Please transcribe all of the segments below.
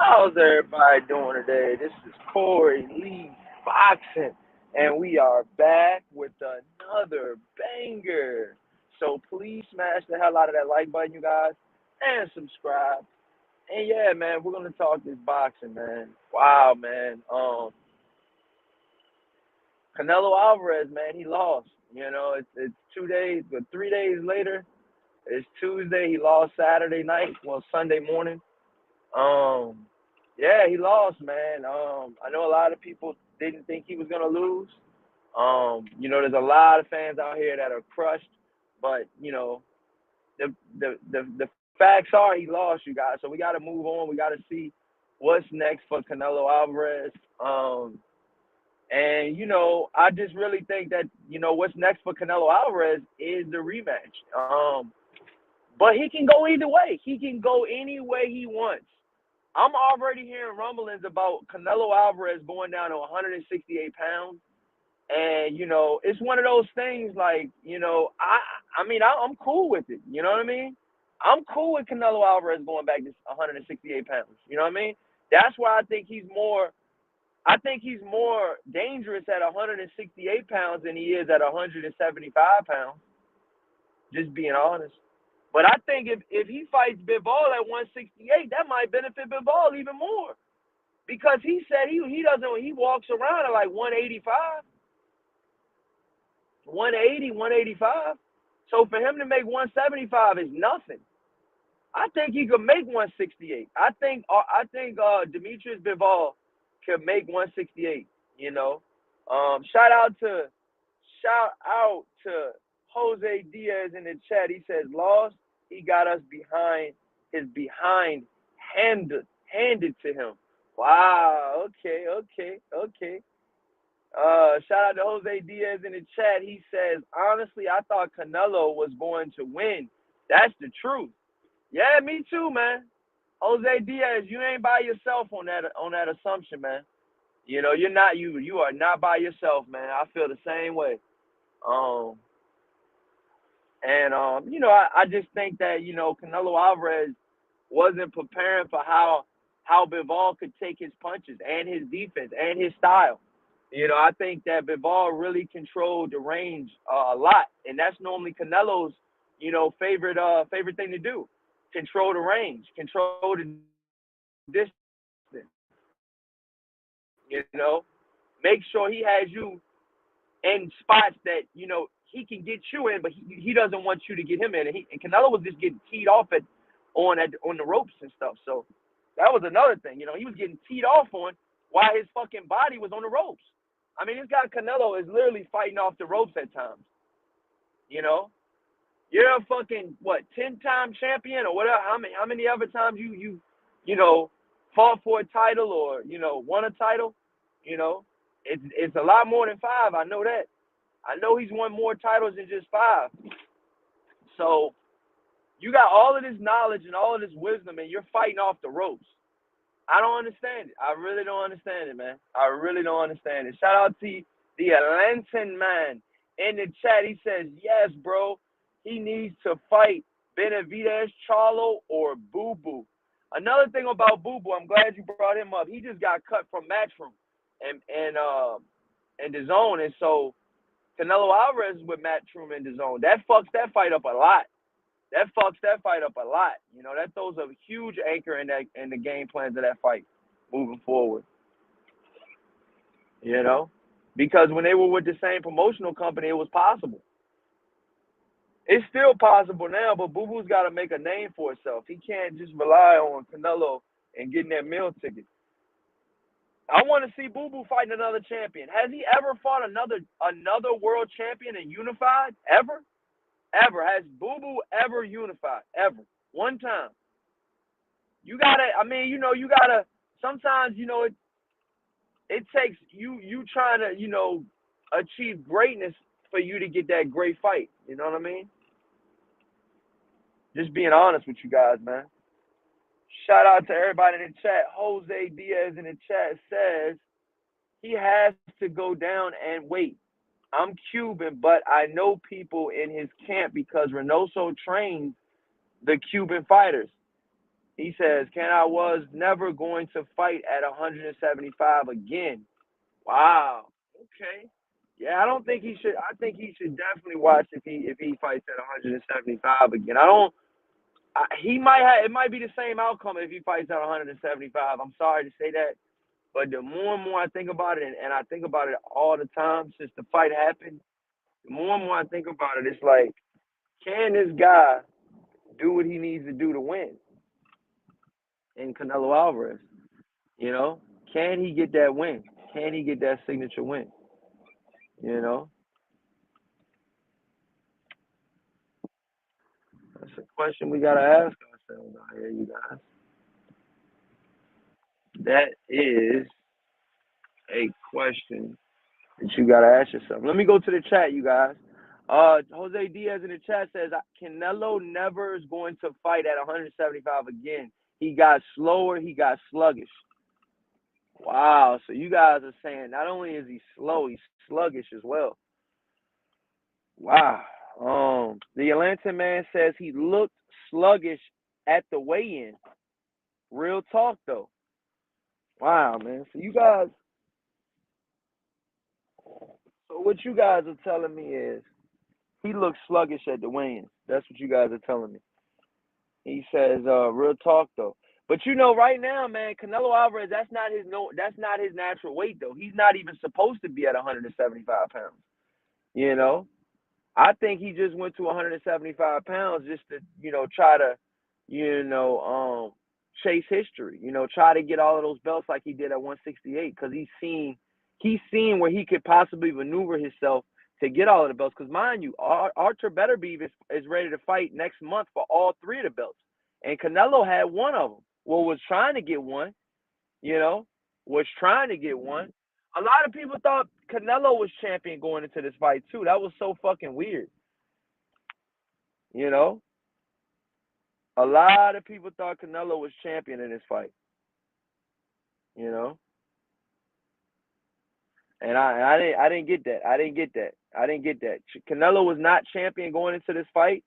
How's everybody doing today? This is Corey Lee Boxing, and we are back with another banger. So please smash the hell out of that like button, you guys, and subscribe. And yeah, man, we're gonna talk this boxing, man. Wow, man. Canelo Alvarez, man, he lost. It's 2 days, but 3 days later, it's Tuesday. He lost Saturday night, well, Sunday morning. Um, yeah, he lost, man. I know a lot of people didn't think he was gonna lose. There's a lot of fans out here that are crushed, but the facts are he lost, you guys. So we got to move on. We got to see what's next for Canelo Alvarez. And I just really think that what's next for Canelo Alvarez is the rematch. But he can go either way. He can go any way he wants. I'm already hearing rumblings about Canelo Alvarez going down to 168 pounds. And, it's one of those things like, I'm cool with it. You know what I mean? I'm cool with Canelo Alvarez going back to 168 pounds. You know what I mean? That's why I think he's more dangerous at 168 pounds than he is at 175 pounds. Just being honest. But I think if he fights Bivol at 168, that might benefit Bivol even more. Because he said he walks around at like 185, 180, 185. So for him to make 175 is nothing. I think he could make 168. I think Demetrius Bivol could make 168. You know, shout out to Jose Diaz in the chat. He says lost. He got us behind his behind handed to him. Wow. Okay. Okay. Okay. Shout out to Jose Diaz in the chat. He says, honestly, I thought Canelo was going to win. That's the truth. Yeah, me too, man. Jose Diaz, you ain't by yourself on that assumption, man. You are not by yourself, man. I feel the same way. Um I just think that, Canelo Alvarez wasn't preparing for how Bivol could take his punches and his defense and his style. I think that Bivol really controlled the range a lot, and that's normally Canelo's, favorite thing to do: control the range, control the distance. Make sure he has you in spots that he can get you in, but he doesn't want you to get him in. And Canelo was just getting teed off on the ropes and stuff. So that was another thing. He was getting teed off on while his fucking body was on the ropes. I mean, this guy Canelo is literally fighting off the ropes at times. You know, you're a fucking what 10-time champion or whatever. How many other times you know fought for a title or won a title? You know, it's a lot more than five. I know that. I know he's won more titles than just five. So you got all of this knowledge and all of this wisdom, and you're fighting off the ropes. I don't understand it. I really don't understand it, man. I really don't understand it. Shout out to the Atlantan man in the chat. He says, yes, bro. He needs to fight Benavidez, Charlo, or Boo Boo. Another thing about Boo Boo, I'm glad you brought him up. He just got cut from Matchroom and the zone. And so Canelo Alvarez is with Matchroom and the zone. That fucks that fight up a lot. That fucks that fight up a lot. That throws a huge anchor in the game plans of that fight moving forward. Because when they were with the same promotional company, it was possible. It's still possible now, but Boo Boo's got to make a name for itself. He can't just rely on Canelo and getting that meal ticket. I want to see Boo Boo fighting another champion. Has he ever fought another world champion and unified? Ever? Ever. Has Boo Boo ever unified? Ever. One time. You gotta, sometimes, it takes you trying to, achieve greatness for you to get that great fight. You know what I mean? Just being honest with you guys, man. Shout out to everybody in the chat. Jose Diaz in the chat says he has to go down and wait. I'm Cuban, but I know people in his camp because Reynoso trains the Cuban fighters. He says, I was never going to fight at 175 again. Wow. Okay. Yeah, I don't think he should. I think he should definitely watch if he fights at 175 again. I don't. He might have. It might be the same outcome if he fights at 175. I'm sorry to say that, but the more and more I think about it, and I think about it all the time since the fight happened, the more and more I think about it, it's like, can this guy do what he needs to do to win in Canelo Alvarez? You know, can he get that win? Can he get that signature win? You know, that's a question we gotta ask ourselves out here, you guys. That is a question that you gotta ask yourself. Let me go to the chat, you guys. Jose Diaz in the chat says Canelo never is going to fight at 175 again. He got slower, he got sluggish. Wow, so you guys are saying not only is he slow, he's sluggish as well. Wow. The Atlanta man says he looked sluggish at the weigh-in. Real talk though. Wow, man. So what you guys are telling me is he looks sluggish at the weigh-in. That's what you guys are telling me. He says, real talk though. But right now, man, Canelo Alvarez, that's not his natural weight though. He's not even supposed to be at 175 pounds. You know? I think he just went to 175 pounds just to, try to, chase history. Try to get all of those belts like he did at 168 because he's seen where he could possibly maneuver himself to get all of the belts. Because mind you, Archer Betterbeef is ready to fight next month for all three of the belts, and Canelo had one of them. Well, was trying to get one. You know, was trying to get one. A lot of people thought Canelo was champion going into this fight too. That was so fucking weird. You know, a lot of people thought Canelo was champion in this fight. You know, and I didn't get that. I didn't get that. I didn't get that. Canelo was not champion going into this fight,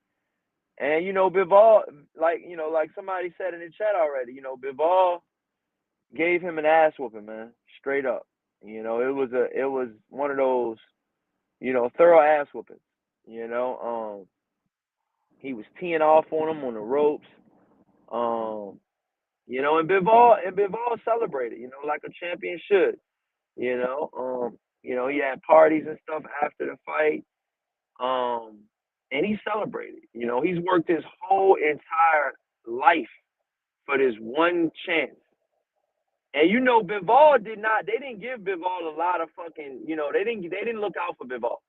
and Bivol, like somebody said in the chat already. Bivol gave him an ass whooping, man, straight up. It was one of those, thorough ass whoopings. He was teeing off on him on the ropes. And Bivol celebrated, like a champion should. He had parties and stuff after the fight. And he celebrated. He's worked his whole entire life for this one chance. And Bivol they didn't give Bivol a lot of fucking, they didn't look out for Bivol.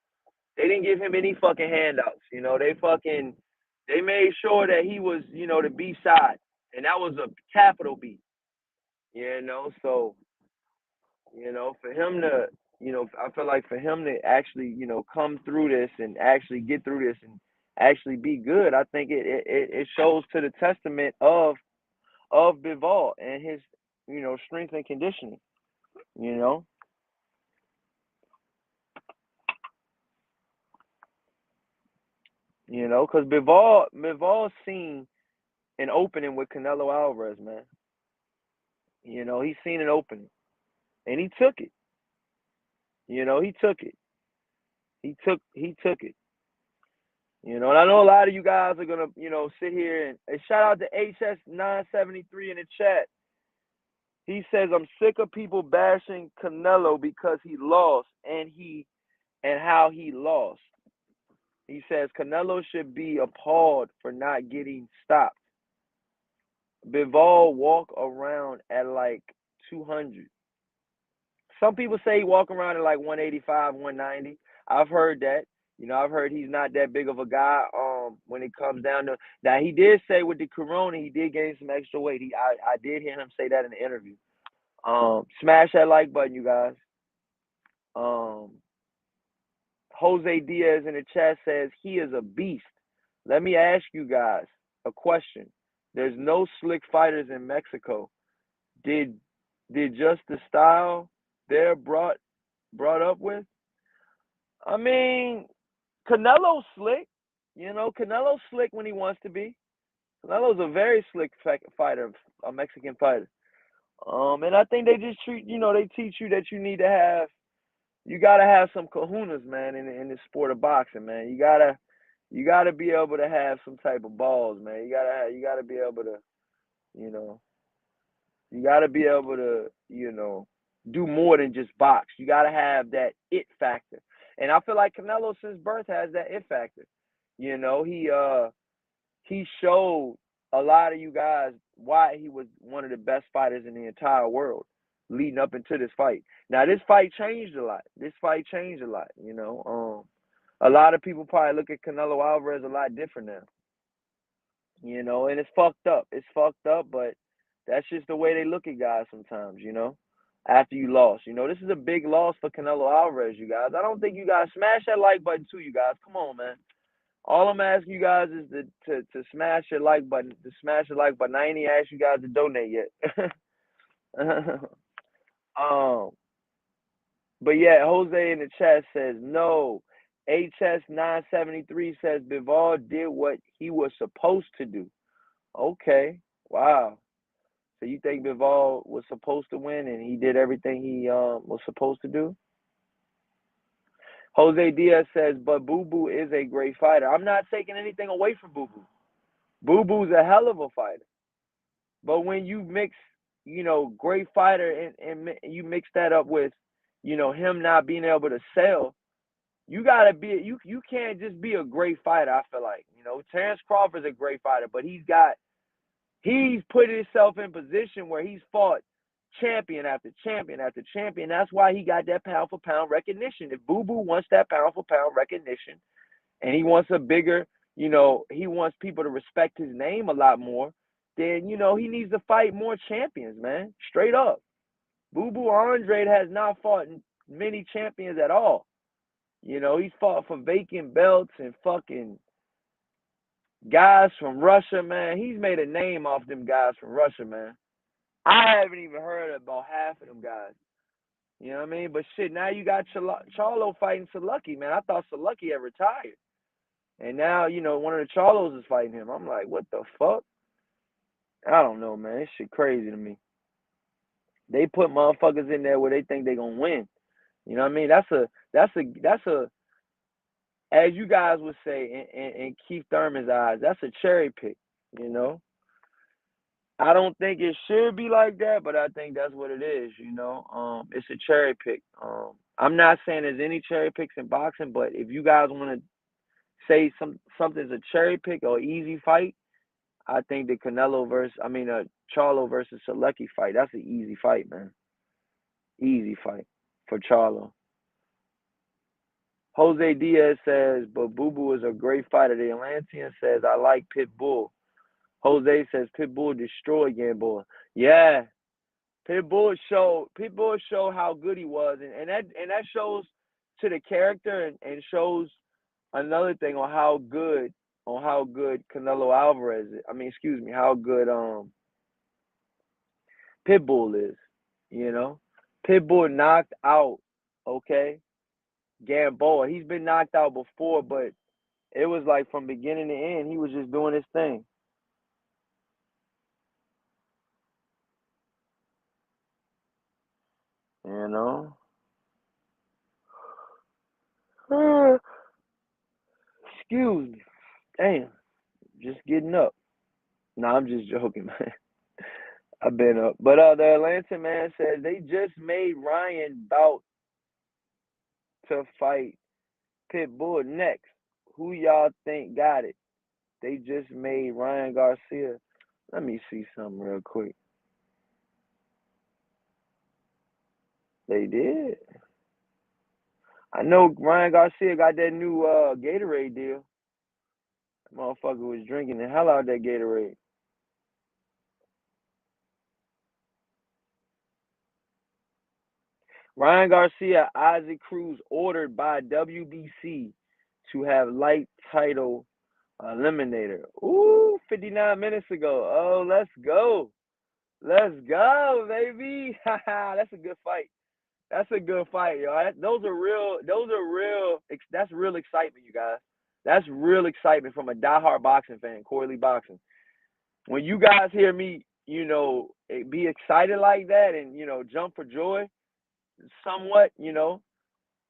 They didn't give him any fucking handouts. They made sure that he was, the B side. And that was a capital B. So, for him to, I feel like for him to actually, come through this and actually get through this and actually be good, I think it shows to the testament of Bivol and his, strength and conditioning, you know. Because Bivol's seen an opening with Canelo Alvarez, man. He's seen an opening, and he took it. He took it. He took it. And I know a lot of you guys are gonna, sit here and shout out to HS973 in the chat. He says, "I'm sick of people bashing Canelo because he lost and how he lost." He says Canelo should be appalled for not getting stopped. Bivol walk around at like 200. Some people say he walk around at like 185, 190. I've heard that. I've heard he's not that big of a guy. When it comes down to now, he did say with the corona, he did gain some extra weight. I did hear him say that in the interview. Smash that like button, you guys. Jose Diaz in the chat says he is a beast. Let me ask you guys a question. There's no slick fighters in Mexico. Did just the style they're brought up with? I mean, Canelo's slick. Canelo's slick when he wants to be. Canelo's a very slick fighter, a Mexican fighter. And I think they just treat, they teach you that you gotta have some kahunas, man, in the sport of boxing, man. You gotta be able to have some type of balls, man. You gotta be able to, you know, you gotta be able to, do more than just box. You gotta have that it factor. And I feel like Canelo since birth has that it factor. You know, he showed a lot of you guys why he was one of the best fighters in the entire world leading up into this fight. Now this fight changed a lot. A lot of people probably look at Canelo Alvarez a lot different now. And it's fucked up. It's fucked up, but that's just the way they look at guys sometimes. After you lost. This is a big loss for Canelo Alvarez, you guys. I don't think you guys smash that like button too, you guys. Come on, man. All I'm asking you guys is to smash your like button, I ain't even asked you guys to donate yet. um, but yeah, Jose in the chat says no. HS973 says Bivol did what he was supposed to do. Okay, wow. So you think Bivol was supposed to win and he did everything he was supposed to do? Jose Diaz says, but Boo Boo is a great fighter. I'm not taking anything away from Boo Boo. Boo Boo's a hell of a fighter. But when you mix, great fighter and you mix that up with, him not being able to sell, you gotta be you can't just be a great fighter, I feel like. Terrence Crawford's a great fighter, but he's put himself in position where he's fought champion after champion after champion. That's why he got that pound for pound recognition. If Boo Boo wants that pound for pound recognition and he wants a bigger, he wants people to respect his name a lot more, then, he needs to fight more champions, man. Straight up. Boo Boo Andre has not fought many champions at all. He's fought for vacant belts and fucking guys from Russia, man. He's made a name off them guys from Russia, man. I haven't even heard about half of them guys. You know what I mean? But shit, now you got Charlo fighting Salucky, man. I thought Salucky had retired. And now, one of the Charlos is fighting him. I'm like, what the fuck? I don't know, man. This shit crazy to me. They put motherfuckers in there where they think they're gonna win. You know what I mean? That's a as you guys would say in Keith Thurman's eyes, that's a cherry pick, I don't think it should be like that, but I think that's what it is. It's a cherry pick. I'm not saying there's any cherry picks in boxing, but if you guys want to say something's a cherry pick or easy fight, I think the Charlo versus Selecki fight, that's an easy fight, man. Easy fight for Charlo. Jose Diaz says, but Boo Boo is a great fighter. The Atlantean says, I like Pitbull. Jose says, Pitbull destroyed Gamboa. Yeah. Pitbull showed how good he was, and that shows to the character and shows another thing on how good Canelo Alvarez is. How good Pitbull is. Pitbull knocked out, okay, Gamboa. He's been knocked out before, but it was like from beginning to end, he was just doing his thing. Excuse me. Damn. Just getting up. No, I'm just joking, man. I've been up. But the Atlanta man says they just made Ryan bout to fight Pitbull next. Who y'all think got it? They just made Ryan Garcia. Let me see something real quick. They did. I know Ryan Garcia got that new Gatorade deal. That motherfucker was drinking the hell out of that Gatorade. Ryan Garcia, Isaac Cruz ordered by WBC to have light title eliminator. Ooh, 59 minutes ago. Oh, let's go. Let's go, baby. That's a good fight. That's a good fight, yo. Those are real. That's real excitement, you guys. That's real excitement from a diehard boxing fan, Corley Boxing. when you guys hear me, be excited like that and jump for joy, somewhat,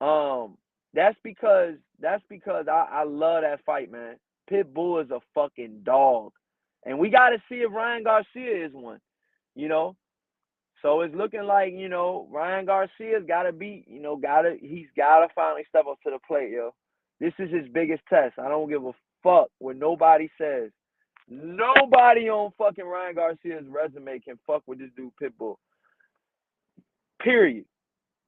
um, that's because I love that fight, man. Pitbull is a fucking dog, and we got to see if Ryan Garcia is one, you know. So it's looking like Ryan Garcia's got to be, he's got to finally step up to the plate, yo. This is his biggest test. I don't give a fuck what nobody says. Nobody on fucking Ryan Garcia's resume can fuck with this dude Pitbull. Period.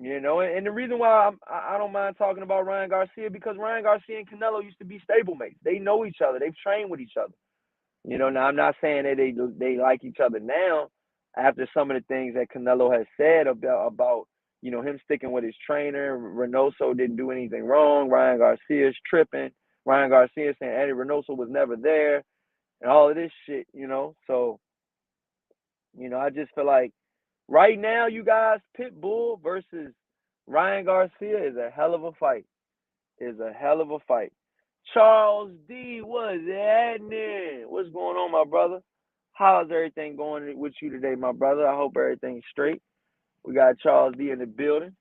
And the reason why I don't mind talking about Ryan Garcia because Ryan Garcia and Canelo used to be stablemates. They know each other. They've trained with each other. Now I'm not saying that they like each other now after some of the things that Canelo has said about him sticking with his trainer. Reynoso didn't do anything wrong. Ryan Garcia's tripping. Ryan Garcia saying Eddie Reynoso was never there and all of this shit. So I just feel like right now, you guys, Pitbull versus Ryan Garcia is a hell of a fight. Is a hell of a fight. Charles D, what's happening? What's going on, my brother? How's everything going with you today, my brother? I hope everything's straight. We got Charles D in the building.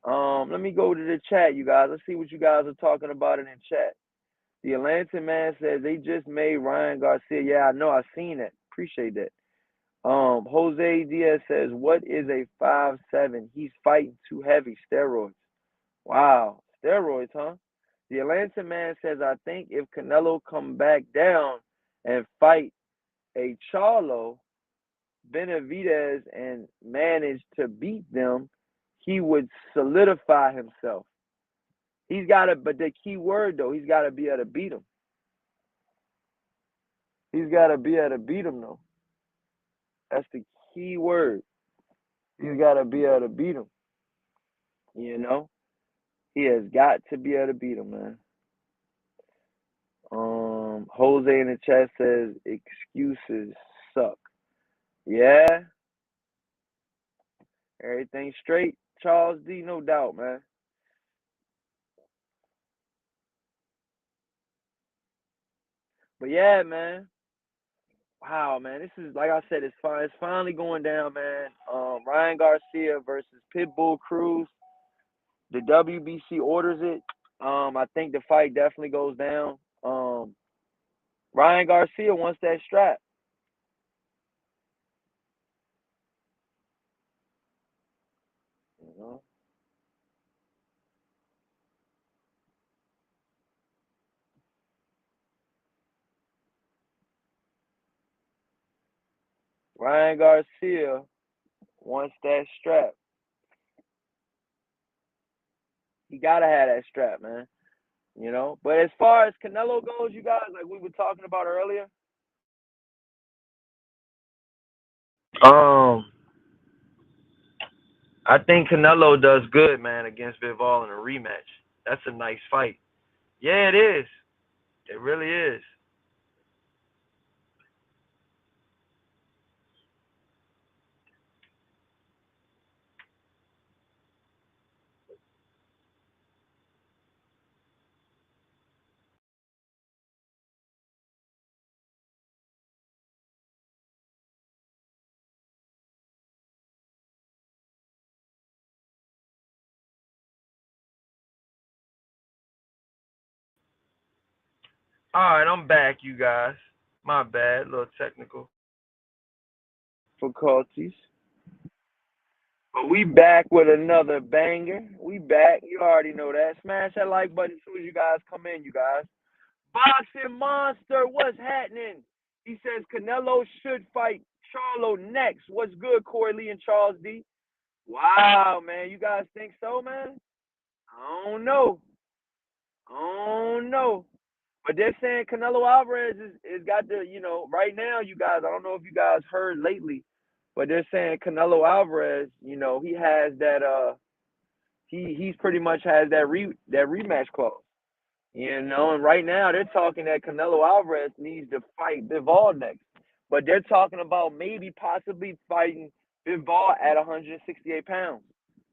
Let me go to the chat, you guys. Let's see what you guys are talking about in the chat. The Atlanta man says they just made Ryan Garcia. Yeah, I know. I've seen that. Appreciate that. Jose Diaz says, what is a 5'7"? He's fighting too heavy. Steroids. Wow. Steroids, huh? The Atlanta man says, I think if Canelo come back down and fight a Charlo, Benavidez and manage to beat them, he would solidify himself. He's got to, but the key word, though, he's got to be able to beat him. He's got to be able to beat him, though. That's the key word. He's got to be able to beat him. He has got to be able to beat him, man. Jose in the chat says excuses suck. Yeah. Everything straight, Charles D, no doubt, man. But yeah, man. Wow, man. This is like I said, it's fine. It's finally going down, man. Ryan Garcia versus Pitbull Cruz. The WBC orders it. I think the fight definitely goes down. Ryan Garcia wants that strap. You know? Ryan Garcia wants that strap. He gotta have that strap, man. But as far as Canelo goes, you guys, like we were talking about earlier, um, I think Canelo does good, man, against Bivol in a rematch. That's a nice fight. Yeah, it is. It really is. All right, I'm back, you guys. My bad, little technical difficulties. But we back with another banger. We back. You already know that. Smash that like button as soon as you guys come in, you guys. Boxing Monster, what's happening? He says Canelo should fight Charlo next. What's good, Corey Lee and Charles D? Wow, man. You guys think so, man? I don't know. I don't know. But they're saying Canelo Alvarez is got the, right now, you guys, I don't know if you guys heard lately, but they're saying Canelo Alvarez, he has that he's pretty much has that rematch clause. And right now they're talking that Canelo Alvarez needs to fight Bivol next. But they're talking about maybe possibly fighting Bivol at 168 pounds.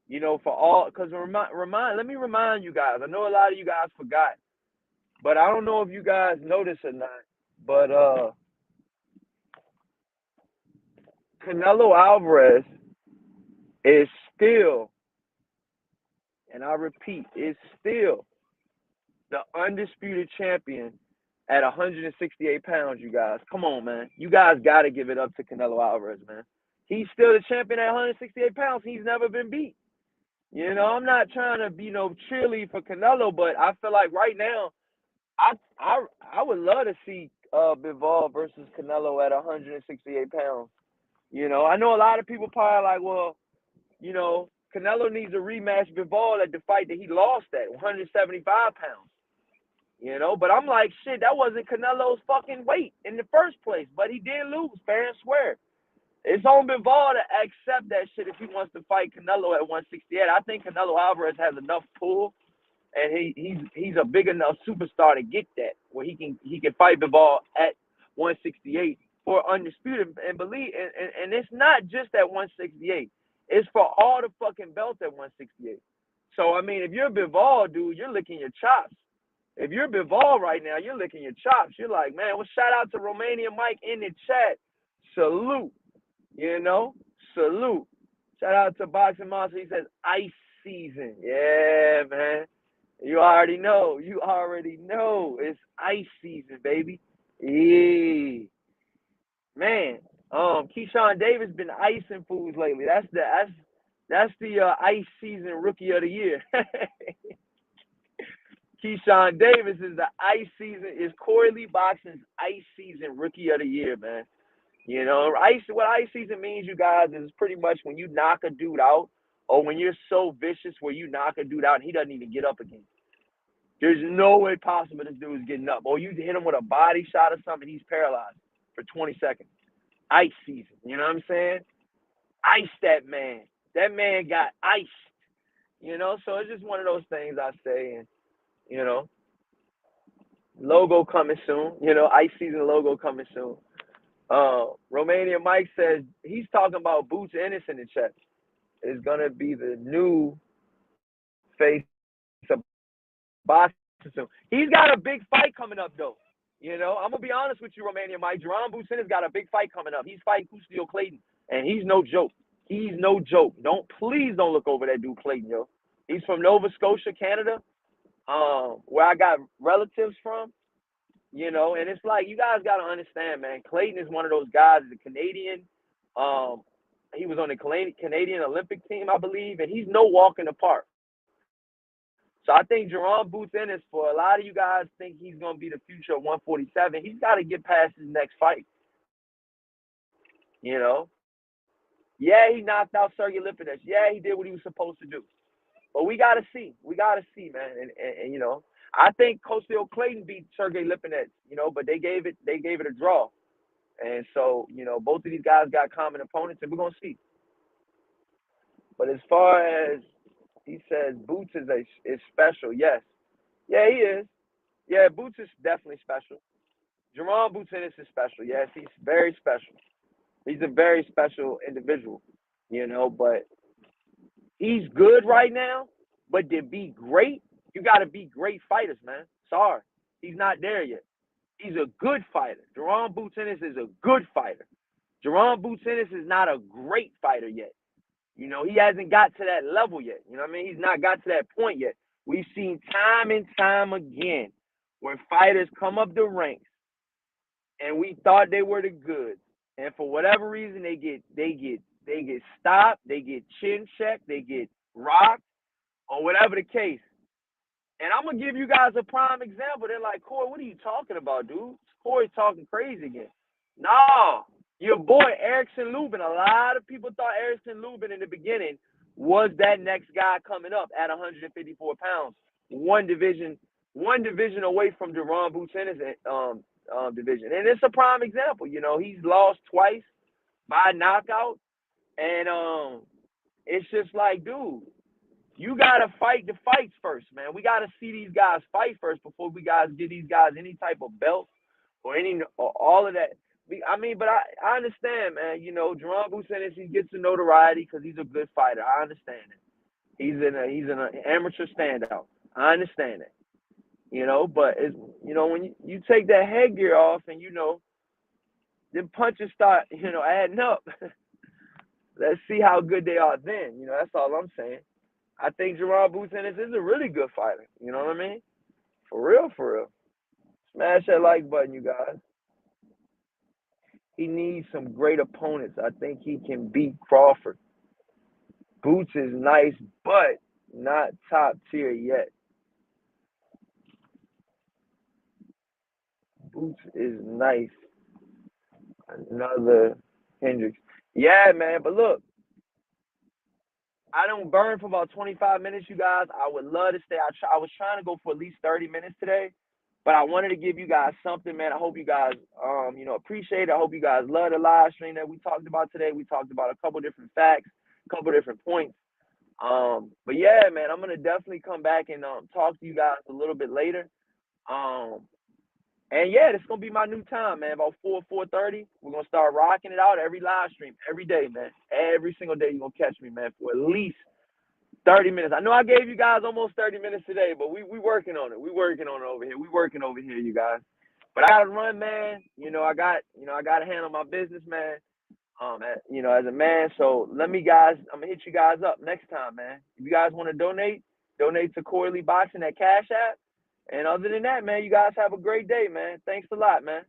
For all because let me remind you guys. I know a lot of you guys forgot, but I don't know if you guys noticed or not. But Canelo Alvarez is still, and I repeat, is still the undisputed champion at 168 pounds, you guys. Come on, man. You guys got to give it up to Canelo Alvarez, man. He's still the champion at 168 pounds. He's never been beat. You know, I'm not trying to be no cheerlead for Canelo, but I feel like right now, I I I would love to see Bivol versus Canelo at 168 pounds. You know, I know a lot of people probably like, well, you know, Canelo needs to rematch Bivol at the fight that he lost at 175 pounds. You know, but I'm like, shit, that wasn't Canelo's fucking weight in the first place. But he did lose, fair and square. It's on Bivol to accept that shit if he wants to fight Canelo at 168. I think Canelo Alvarez has enough pull, and he's a big enough superstar to get that where he can fight Bivol at 168 for undisputed. And believe and it's not just at 168. It's for all the fucking belts at 168. So I mean, if you're Bivol, dude, you're licking your chops. If you're Bivol right now, you're licking your chops. You're like, man, well, shout out to Romania Mike in the chat. Salute. You know, salute. Shout out to Boxing Monster. He says ice season. Yeah, man. You already know. You already know. It's ice season, baby. Yeah. Man. Keyshawn Davis been icing fools lately. That's the ice season rookie of the year. Keyshawn Davis is the ice season, is Corey Lee Boxing's ice season rookie of the year, man. You know, what ice season means, you guys, is pretty much when you knock a dude out, or when you're so vicious where you knock a dude out and he doesn't even get up again. There's no way possible this dude's getting up. Or you hit him with a body shot or something, he's paralyzed for 20 seconds. Ice season, you know what I'm saying? Ice that man. That man got iced. You know, so it's just one of those things I say, and you know, logo coming soon. You know, ice season logo coming soon. Romania Mike says he's talking about Boots Ennis in the chat. Is gonna be the new face of boxing soon. He's got a big fight coming up though. You know, I'm gonna be honest with you, Romania Mike. Jerome Boots Ennis got a big fight coming up. He's fighting Custio Clayton, and he's no joke. He's no joke. Please don't look over that dude Clayton, yo. He's from Nova Scotia, Canada, where I got relatives from. You know, and it's like, you guys got to understand, man. Clayton is one of those guys, the Canadian. He was on the Canadian Olympic team, I believe, and he's no walk in the park. So I think Jerome Boots Ennis, for a lot of you guys think he's going to be the future of 147, he's got to get past his next fight. You know? Yeah, he knocked out Sergey Lipinets. Yeah, he did what he was supposed to do. But we got to see. We got to see, man. And you know, I think Costio Clayton beat Sergey Lipinets, you know, but they gave it a draw. And so, you know, both of these guys got common opponents, and we're going to see. But as far as he says, Boots is special, yes. Yeah, he is. Yeah, Boots is definitely special. Jerome Boots Ennis is special. Yes, he's very special. He's a very special individual, you know, but he's good right now. But to be great, you got to be great fighters, man. Sorry. He's not there yet. He's a good fighter. Jerome Boots Ennis is a good fighter. Jerome Boots Ennis is not a great fighter yet. You know, he hasn't got to that level yet. You know what I mean? He's not got to that point yet. We've seen time and time again where fighters come up the ranks and we thought they were the goods. And for whatever reason, they get stopped, they get chin checked, they get rocked, or whatever the case. And I'm gonna give you guys a prime example. They're like, Corey, what are you talking about, dude? Corey's talking crazy again. No, your boy Erickson Lubin. A lot of people thought Erickson Lubin in the beginning was that next guy coming up at 154 pounds, one division away from Jerome Boots Ennis division. And it's a prime example. You know, he's lost twice by knockout, and it's just like, dude, you gotta fight the fights first, man. We gotta see these guys fight first before we guys give these guys any type of belt or all of that. I mean, but I understand, man. You know, Jerome Boots Ennis, he gets the notoriety because he's a good fighter. I understand it. He's an amateur standout. I understand it. You know, but it's, you know, when you take that headgear off and, you know, them punches start, you know, adding up. Let's see how good they are then. You know, that's all I'm saying. I think Jerron Boots Ennis is a really good fighter. You know what I mean? For real, for real. Smash that like button, you guys. He needs some great opponents. I think he can beat Crawford. Boots is nice, but not top tier yet. Boots is nice. Another Hendricks. Yeah, man. But look, I don't burn for about 25 minutes, you guys. I would love to stay. I was trying to go for at least 30 minutes today, but I wanted to give you guys something, man. I hope you guys, appreciate it. I hope you guys love the live stream that we talked about today. We talked about a couple different facts, a couple different points. But yeah, man, I'm gonna definitely come back and talk to you guys a little bit later. Um, and yeah, it's gonna be my new time, man. About 4:30, we're gonna start rocking it out every live stream, every day, man. Every single day, you're gonna catch me, man, for at least 30 minutes. I know I gave you guys almost 30 minutes today, but we working on it. We working on it over here. We working over here, you guys. But I gotta run, man. I gotta handle my business, man. As a man. So I'm gonna hit you guys up next time, man. If you guys want to donate to Corley Boxing at Cash App. And other than that, man, you guys have a great day, man. Thanks a lot, man.